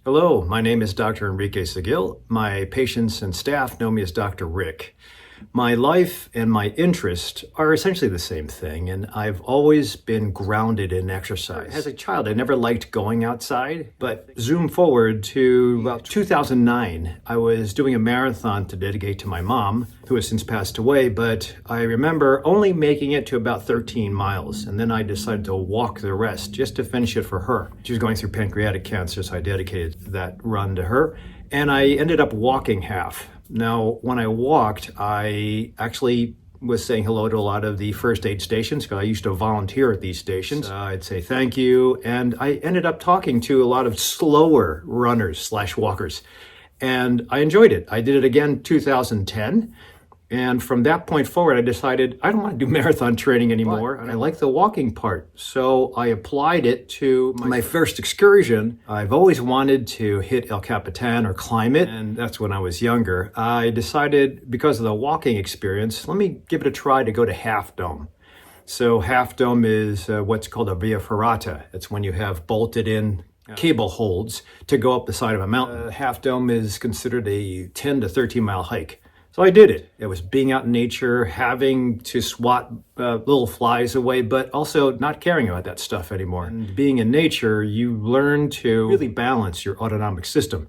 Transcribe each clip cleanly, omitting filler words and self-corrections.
Hello, my name is Dr. Enrique Saguil. My patients and staff know me as Dr. Rick. My life and my interest are essentially the same thing, and I've always been grounded in exercise. As a child, I never liked going outside, but zoom forward to about 2009, I was doing a marathon to dedicate to my mom, who has since passed away, but I remember only making it to about 13 miles, and then I decided to walk the rest just to finish it for her. She was going through pancreatic cancer, so I dedicated that run to her, and I ended up walking half. Now, when I walked, I actually was saying hello to a lot of the first aid stations because I used to volunteer at these stations. I'd say thank you, and I ended up talking to a lot of slower runners/walkers, and I enjoyed it. I did it again 2010, and from that point forward, I decided I don't want to do marathon training anymore, and I like the walking part, so I applied it to my first excursion. I've always wanted to hit El Capitan or climb it, and that's when I was younger. I decided, because of the walking experience, let me give it a try to go to Half Dome. So Half Dome is what's called a via ferrata. It's when you have bolted in cable holds to go up the side of a mountain. Half Dome is considered a 10 to 13 mile hike. So I did it. It was being out in nature, having to swat little flies away, but also not caring about that stuff anymore. And being in nature, you learn to really balance your autonomic system.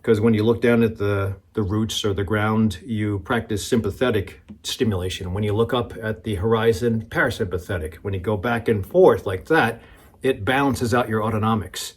Because when you look down at the roots or the ground, you practice sympathetic stimulation. When you look up at the horizon, parasympathetic. When you go back and forth like that, it balances out your autonomics.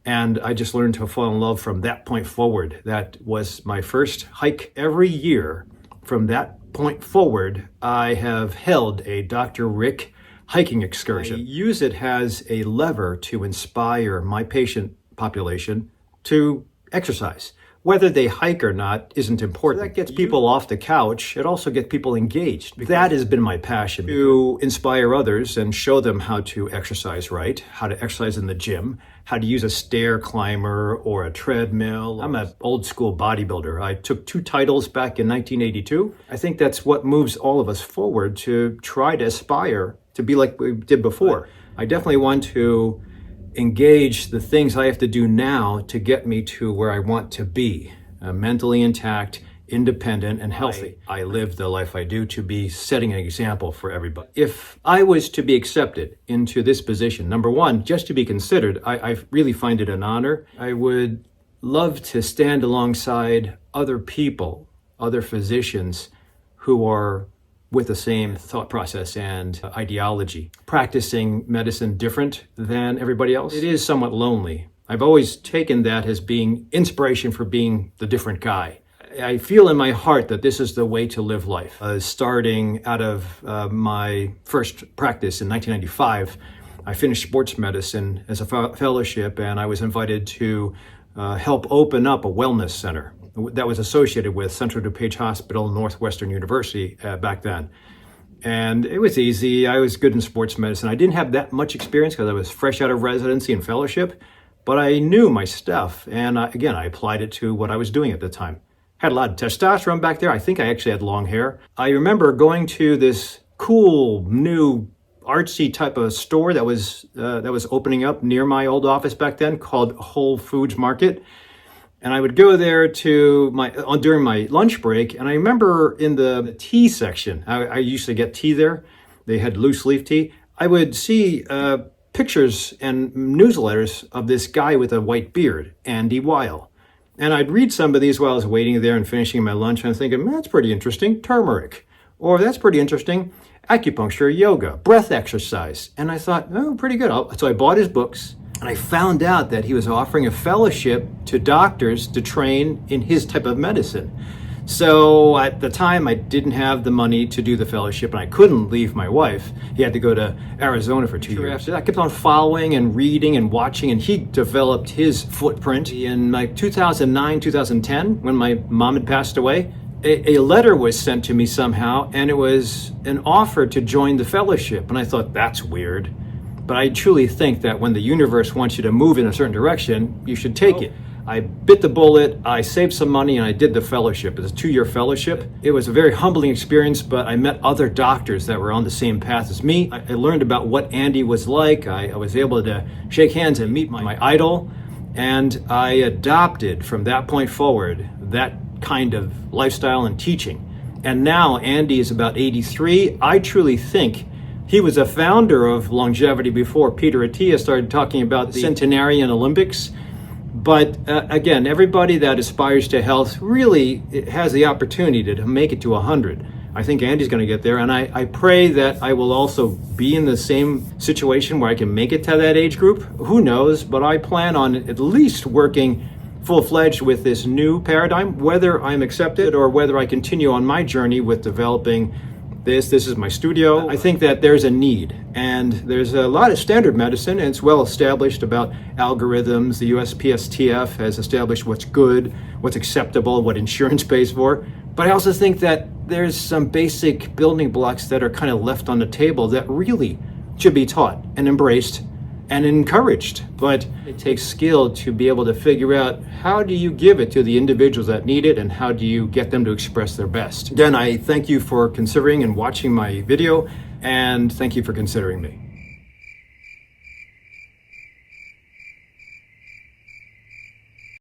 And I just learned to fall in love from that point forward. That was my first hike every year. From that point forward, I have held a Dr. Rick hiking excursion. I use it as a lever to inspire my patient population to exercise. Whether they hike or not isn't important. That gets people off the couch. It also gets people engaged. That has been my passion, to inspire others and show them how to exercise right, how to exercise in the gym, how to use a stair climber or a treadmill. I'm an old school bodybuilder. I took 2 titles back in 1982. I think that's what moves all of us forward, to try to aspire to be like we did before. I definitely want to engage the things I have to do now to get me to where I want to be, mentally intact, independent, and healthy. I live the life I do to be setting an example for everybody. If I was to be accepted into this position, number one, just to be considered, I really find it an honor. I would love to stand alongside other people, other physicians who are with the same thought process and ideology, practicing medicine different than everybody else. It is somewhat lonely. I've always taken that as being inspiration for being the different guy. I feel in my heart that this is the way to live life. Starting out of my first practice in 1995, I finished sports medicine as a fellowship, and I was invited to help open up a wellness center that was associated with Central DuPage Hospital and Northwestern University back then. And it was easy. I was good in sports medicine. I didn't have that much experience because I was fresh out of residency and fellowship, but I knew my stuff. And again, I applied it to what I was doing at the time. Had a lot of testosterone back there. I think I actually had long hair. I remember going to this cool, new, artsy type of store that was opening up near my old office back then, called Whole Foods Market. And I would go there during my lunch break, and I remember in the tea section, I used to get tea there. They had loose leaf tea. I would see pictures and newsletters of this guy with a white beard, Andy Weil. And I'd read some of these while I was waiting there and finishing my lunch, and I'm thinking, that's pretty interesting, turmeric. Or that's pretty interesting, acupuncture, yoga, breath exercise. And I thought, oh, pretty good. So I bought his books. And I found out that he was offering a fellowship to doctors to train in his type of medicine. So at the time, I didn't have the money to do the fellowship, and I couldn't leave my wife. He had to go to Arizona for 2 years. After that, I kept on following and reading and watching, and he developed his footprint. In like 2009, 2010, when my mom had passed away, a letter was sent to me somehow, and it was an offer to join the fellowship. And I thought, that's weird. But I truly think that when the universe wants you to move in a certain direction, you should take it. I bit the bullet, I saved some money, and I did the fellowship. It was a 2-year fellowship. It was a very humbling experience, but I met other doctors that were on the same path as me. I learned about what Andy was like. I was able to shake hands and meet my idol. And I adopted from that point forward that kind of lifestyle and teaching. And now Andy is about 83. I truly think he was a founder of longevity before Peter Attia started talking about the centenarian Olympics. But again, everybody that aspires to health really has the opportunity to make it to 100. I think Andy's going to get there, and I pray that I will also be in the same situation where I can make it to that age group. Who knows, but I plan on at least working full-fledged with this new paradigm, whether I'm accepted or whether I continue on my journey with developing this is my studio. I think that there's a need, and there's a lot of standard medicine, and it's well established about algorithms. The USPSTF has established what's good, what's acceptable, what insurance pays for. But I also think that there's some basic building blocks that are kind of left on the table that really should be taught and embraced and encouraged. But it takes skill to be able to figure out how do you give it to the individuals that need it and how do you get them to express their best. Again, I thank you for considering and watching my video, and thank you for considering me.